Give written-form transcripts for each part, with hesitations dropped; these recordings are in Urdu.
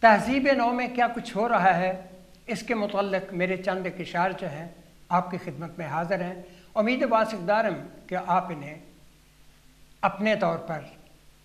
تہذیب نو میں کیا کچھ ہو رہا ہے اس کے متعلق میرے چند ایک اشعار جو ہیں آپ کی خدمت میں حاضر ہیں۔ امید واثق دارم کہ آپ انہیں اپنے طور پر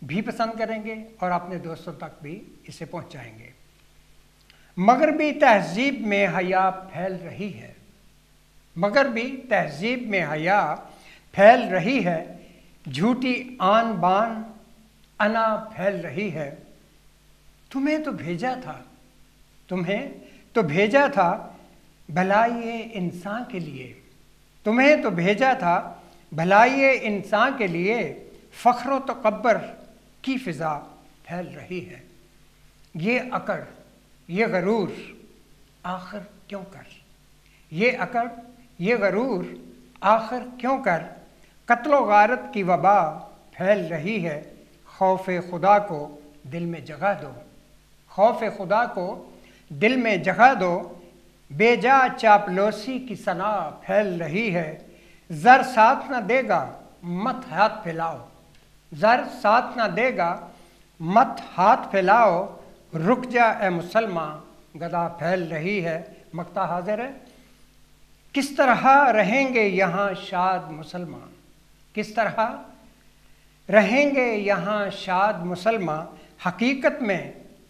بھی پسند کریں گے اور اپنے دوستوں تک بھی اسے پہنچائیں گے۔ مغربی تہذیب میں حیا پھیل رہی ہے، مغربی تہذیب میں حیا پھیل رہی ہے، جھوٹی آن بان انا پھیل رہی ہے۔ تمہیں تو بھیجا تھا، تمہیں تو بھیجا تھا بھلائی انسان کے لیے، تمہیں تو بھیجا تھا بھلائی انسان کے لیے، فخر و تکبر کی فضا پھیل رہی ہے۔ یہ اکڑ یہ غرور آخر کیوں کر، یہ اکڑ یہ غرور آخر کیوں کر، قتل و غارت کی وبا پھیل رہی ہے۔ خوف خدا کو دل میں جگہ دو، خوف خدا کو دل میں جگہ دو، بے جا چاپلوسی کی ثنا پھیل رہی ہے۔ زر ساتھ نہ دے گا مت ہاتھ پھیلاؤ، زر ساتھ نہ دے گا مت ہاتھ پھیلاؤ، رک جا اے مسلمان گدا پھیل رہی ہے۔ مقطع حاضر ہے۔ کس طرح رہیں گے یہاں شاد مسلمان، کس طرح رہیں گے یہاں شاد مسلمان، حقیقت میں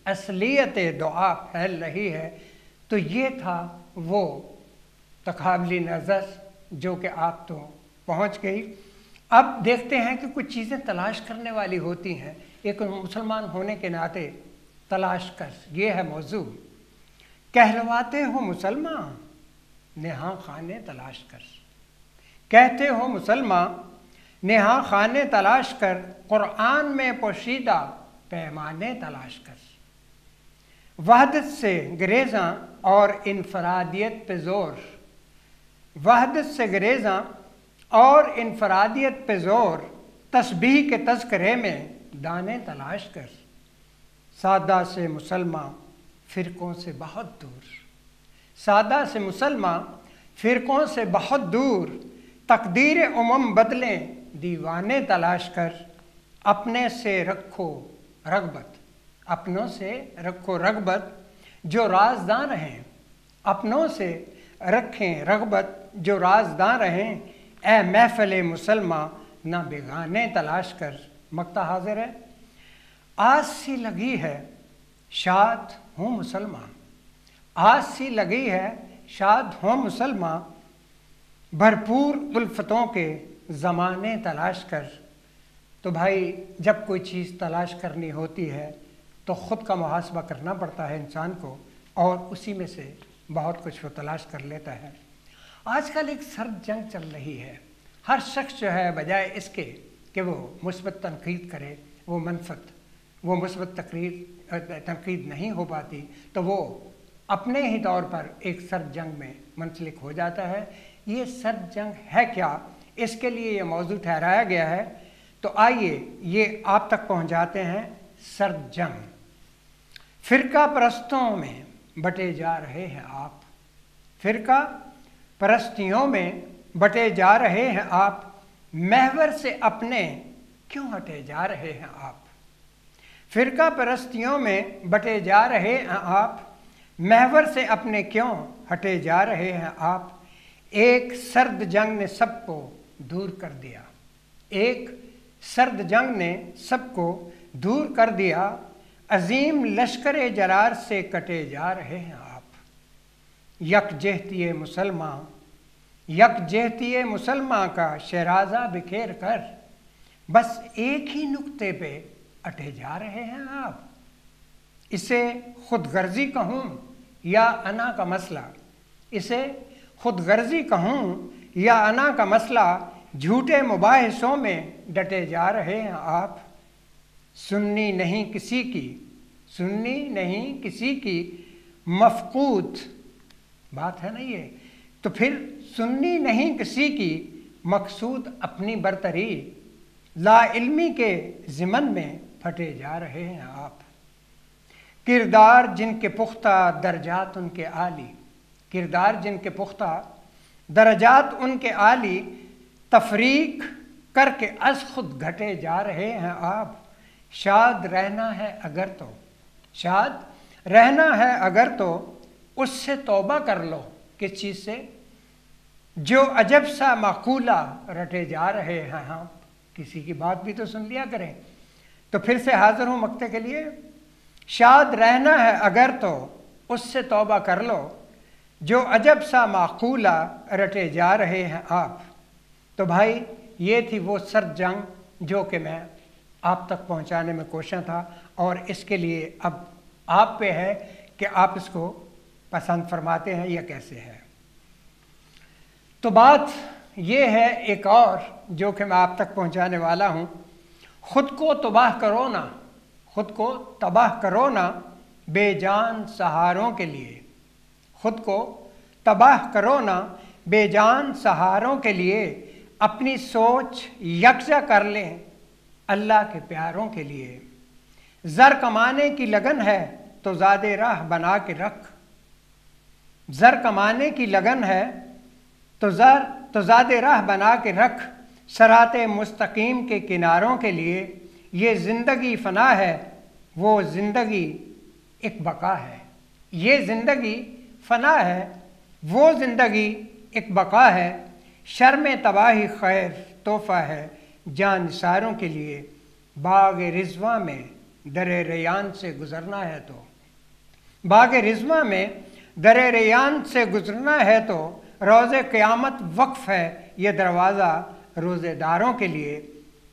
اصلیت دعا پھیل رہی ہے۔ تو یہ تھا وہ تقابلی نظر جو کہ آپ تو پہنچ گئی۔ اب دیکھتے ہیں کہ کچھ چیزیں تلاش کرنے والی ہوتی ہیں، ایک مسلمان ہونے کے ناطے تلاش کر، یہ ہے موضوع۔ کہلواتے ہو مسلمان نہاں خانے تلاش کر، کہتے ہو مسلمان نہاں خانے تلاش کر، قرآن میں پوشیدہ پیمانے تلاش کر۔ وحدت سے گریزاں اور انفرادیت پہ زور، وحدت سے گریزاں اور انفرادیت پہ زور، تسبیح کے تذکرے میں دانے تلاش کر۔ سادہ سے مسلمان فرقوں سے بہت دور، سادہ سے مسلمان فرقوں سے بہت دور، تقدیر بدلیں دیوانے تلاش کر۔ اپنے سے رکھو رغبت، اپنوں سے رکھو رغبت جو رازداں رہیں، اپنوں سے رکھیں رغبت جو رازداں رہیں، اے محفل مسلمان نہ بیگانے تلاش کر۔ مقطع حاضر ہے۔ آس سی لگی ہے شاد ہوں مسلمان، آس سی لگی ہے شاد ہوں مسلمان، بھرپور الفتوں کے زمانے تلاش کر۔ تو بھائی جب کوئی چیز تلاش کرنی ہوتی ہے تو خود کا محاسبہ کرنا پڑتا ہے انسان کو، اور اسی میں سے بہت کچھ وہ تلاش کر لیتا ہے۔ آج کل ایک سرد جنگ چل رہی ہے، ہر شخص جو ہے بجائے اس کے کہ وہ مثبت تنقید کرے، وہ منفت، وہ مثبت تنقید نہیں ہو پاتی، تو وہ اپنے ہی طور پر ایک سرد جنگ میں منسلک ہو جاتا ہے۔ یہ سرد جنگ ہے کیا، اس کے لیے یہ موضوع ٹھہرایا گیا ہے، تو آئیے یہ آپ تک پہنچاتے ہیں۔ سرد جنگ۔ فرقہ پرستوں میں بٹے جا رہے ہیں آپ، فرقہ پرستیوں میں بٹے جا رہے ہیں آپ، محور سے اپنے کیوں ہٹے جا رہے ہیں آپ، فرقہ پرستیوں میں بٹے جا رہے ہیں آپ، محور سے اپنے کیوں ہٹے جا رہے ہیں آپ۔ ایک سرد جنگ نے سب کو دور کر دیا، ایک سرد جنگ نے سب کو دور کر دیا، عظیم لشکر جرار سے کٹے جا رہے ہیں آپ۔ یکجہتی مسلمان، یکجہتی مسلمان کا شیرازہ بکھیر کر، بس ایک ہی نقطے پہ اٹے جا رہے ہیں آپ۔ اسے خود غرضی کہوں یا انا کا مسئلہ، اسے خود غرضی کہوں یا انا کا مسئلہ، جھوٹے مباحثوں میں ڈٹے جا رہے ہیں آپ۔ سننی نہیں کسی کی، سننی نہیں کسی کی مفقود، بات ہے نا یہ، تو پھر سننی نہیں کسی کی مقصود اپنی برتری، لا علمی کے ضمن میں پھٹے جا رہے ہیں آپ۔ کردار جن کے پختہ درجات ان کے عالی، کردار جن کے پختہ درجات ان کے عالی، تفریق کر کے از خود گھٹے جا رہے ہیں آپ۔ شاد رہنا ہے اگر تو، شاد رہنا ہے اگر تو اس سے توبہ کر لو۔ کس چیز سے؟ جو عجب سا معقولہ رٹے جا رہے ہیں ہم، کسی کی بات بھی تو سن لیا کریں۔ تو پھر سے حاضر ہوں مقطع کے لیے۔ شاد رہنا ہے اگر تو اس سے توبہ کر لو، جو عجب سا معقولہ رٹے جا رہے ہیں آپ۔ تو بھائی یہ تھی وہ سرد جنگ جو کہ میں آپ تک پہنچانے میں کوشاں تھا، اور اس کے لیے اب آپ پہ ہے کہ آپ اس کو پسند فرماتے ہیں یا کیسے ہے۔ تو بات یہ ہے ایک اور جو کہ میں آپ تک پہنچانے والا ہوں، خود کو تباہ کرو نا، خود کو تباہ کرو نا بے جان سہاروں کے لیے، خود کو تباہ کرو نا بے جان سہاروں کے لیے، اپنی سوچ یکجا کر لیں اللہ کے پیاروں کے لیے۔ زر کمانے کی لگن ہے تو زاد راہ بنا کے رکھ، زر کمانے کی لگن ہے تو زاد راہ بنا کے رکھ، صراط مستقیم کے کناروں کے لیے۔ یہ زندگی فنا ہے وہ زندگی ایک بقا ہے، یہ زندگی فنا ہے وہ زندگی ایک بقا ہے، شرم تباہی خیر تحفہ ہے جان نثاروں کے لیے۔ باغ رضواں میں در ریان سے گزرنا ہے تو، باغ رضواں میں در ریان سے گزرنا ہے تو، روز قیامت وقف ہے یہ دروازہ روزے داروں کے لیے۔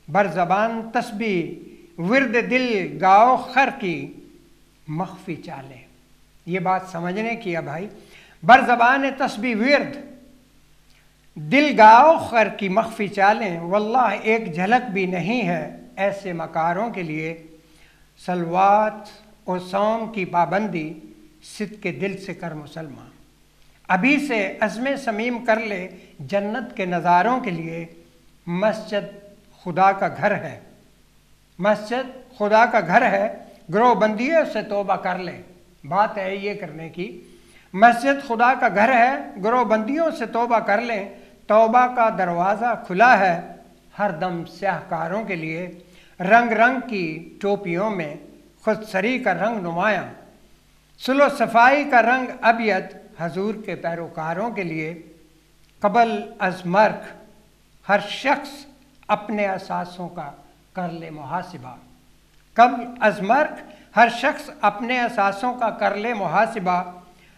بر زبان تسبیح ورد دل گاؤ خر کی مخفی چالیں، یہ بات سمجھنے کی ہے بھائی۔ بر زبان تسبیح ورد دل گاؤ خر کی مخفی چالیں، واللہ ایک جھلک بھی نہیں ہے ایسے مکاروں کے لیے۔ صلوات و صوم کی پابندی صدق کے دل سے کر مسلمان، ابھی سے عزم صمیم کر لے جنت کے نظاروں کے لیے۔ مسجد خدا کا گھر ہے، مسجد خدا کا گھر ہے، گروہ بندیوں سے توبہ کر لے۔ بات ہے یہ کرنے کی، مسجد خدا کا گھر ہے، گروہ بندیوں سے توبہ کر لیں۔ توبہ کا دروازہ کھلا ہے ہر دم سیاہ کاروں کے لیے۔ رنگ رنگ کی ٹوپیوں میں خود سری کا رنگ نمایاں، صلح و صفائی کا رنگ ابیض حضور کے پیروکاروں کے لیے۔ قبل از مرگ ہر شخص اپنے اثاثوں کا کر لے محاسبہ، قبل از مرگ ہر شخص اپنے اثاثوں کا کر لے محاسبہ۔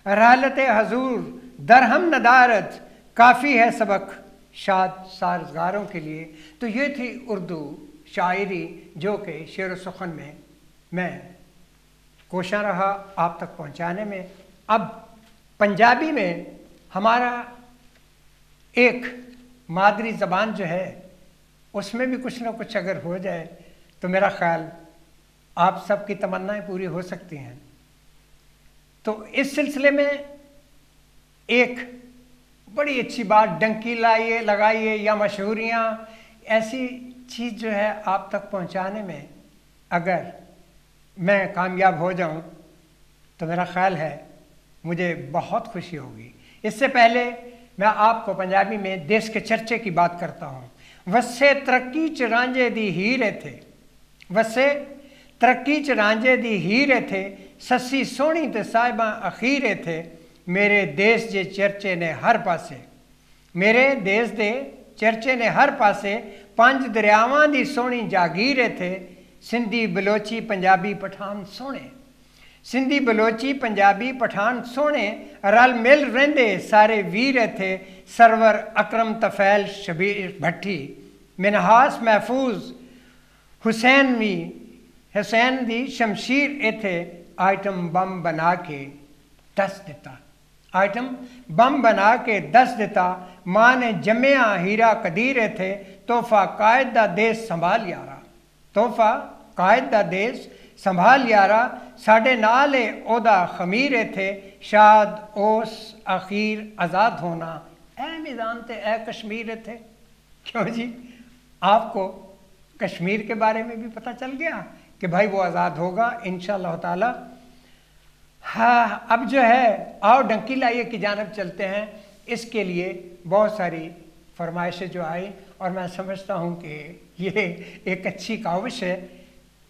رحلت حضور درہم ندارت کافی ہے سبق شاد سازگاروں کے لیے۔ تو یہ تھی اردو شاعری جو کہ شعر و سخن میں کوشاں رہا آپ تک پہنچانے میں۔ اب پنجابی میں ہمارا ایک مادری زبان جو ہے اس میں بھی کچھ نہ کچھ اگر ہو جائے تو میرا خیال آپ سب کی تمنائیں پوری ہو سکتی ہیں۔ تو اس سلسلے میں ایک بڑی اچھی بات، ڈنکی لائیے لگائیے یا مشہوریاں، ایسی چیز جو ہے آپ تک پہنچانے میں اگر میں کامیاب ہو جاؤں تو میرا خیال ہے مجھے بہت خوشی ہوگی۔ اس سے پہلے میں آپ کو پنجابی میں دیس کے چرچے کی بات کرتا ہوں۔ وسے ترقی چ رانجے دی ہیرے تھے، وسے ترقی چ رانجے دی ہیرے تھے، سسی سونی تے صاحباں اخیرے تھے، میرے دیس دے چرچے نے ہر پاسے، میرے دیس دے چرچے نے ہر پاسے، پانچ دریاواں دی سونی جاگیرے تھے، سندھی بلوچی پنجابی پٹھان سونے، سندھی بلوچی پنجابی پٹھان سونے، رل مل رہندے سارے ویر تھے، سرور اکرم طفیل شبیر بھٹی، منہاس محفوظ حسین دی شمشیر ایتھے، آئٹم بم بنا کے دس دیتا، آئٹم بم بنا کے دس دیتا، ماں نے جمعہ ہیرا قدیرے تھے، تحفہ قائد دا دیس سنبھال یارا، تحفہ قائد دا دیس سنبھال یارا، ساڈے نالے اودا خمیرے تھے، شاد اوس اخیر آزاد ہونا، اے میدان تے اے کشمیر تھے۔ کیوں جی آپ کو کشمیر کے بارے میں بھی پتہ چل گیا کہ بھائی وہ آزاد ہوگا انشاءاللہ تعالی۔ ہاں اب جو ہے آؤ ڈنکی لائیے کی جانب چلتے ہیں۔ اس کے لیے بہت ساری فرمائشیں جو آئی اور میں سمجھتا ہوں کہ یہ ایک اچھی کاوش ہے،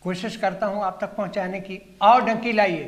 کوشش کرتا ہوں آپ تک پہنچانے کی۔ آؤ ڈنکی لائیے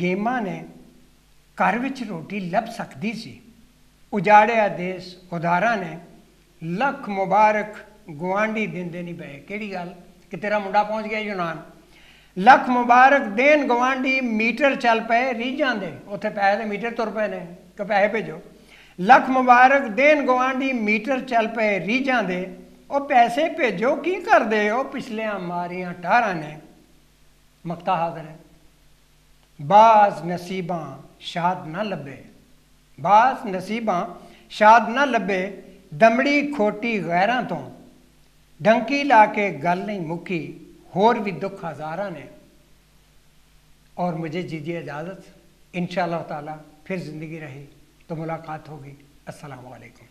ਗੇਮਾਂ ਨੇ ਘਰ ਵਿੱਚ ਰੋਟੀ ਲੱਭ ਸਕਦੀ ਸੀ। ਉਜਾੜਿਆ ਦੇਸ਼ ਉਧਾਰਾਂ ਨੇ, ਲੱਖ ਮੁਬਾਰਕ ਗੁਆਂਢੀ ਦਿੰਦੇ ਨਹੀਂ ਪਏ। ਕਿਹੜੀ ਗੱਲ ਕਿ ਤੇਰਾ ਮੁੰਡਾ ਪਹੁੰਚ ਗਿਆ ਯੂਨਾਨ। ਲੱਖ ਮੁਬਾਰਕ ਦੇਣ ਗਵਾਂਢੀ, ਮੀਟਰ ਚੱਲ ਪਏ ਰੀਝਾਂ ਦੇ। ਉੱਥੇ ਪੈਸੇ ਦੇ ਮੀਟਰ ਤੁਰ ਪਏ ਨੇ ਕਿ ਪੈਸੇ ਭੇਜੋ। ਲੱਖ ਮੁਬਾਰਕ ਦੇਣ ਗਵਾਂਢੀ, ਮੀਟਰ ਚੱਲ ਪਏ ਰੀਝਾਂ ਦੇ। ਉਹ ਪੈਸੇ ਭੇਜੋ ਕੀ ਕਰਦੇ, ਉਹ ਪਿਛਲੀਆਂ ਮਾਰੀਆਂ ਟਾਰਾਂ ਨੇ। ਮਕਤਾ ਹਾਜ਼ਰ ਹੈ। ਬਾਜ਼ ਨਸੀਬਾਂ ਸ਼ਾਦ ਨਾ ਲੱਭੇ, ਬਾਜ਼ ਨਸੀਬਾਂ ਸ਼ਾਦ ਨਾ ਲੱਭੇ, ਦਮੜੀ ਖੋਟੀ ਗੈਰਾਂ ਤੋਂ। ڈھنکی لا کے گل نہیں مکی، اور بھی دکھ ہزاراں نے۔ اور مجھے دیجیے اجازت، انشاءاللہ تعالی پھر زندگی رہی تو ملاقات ہوگی۔ السلام علیکم۔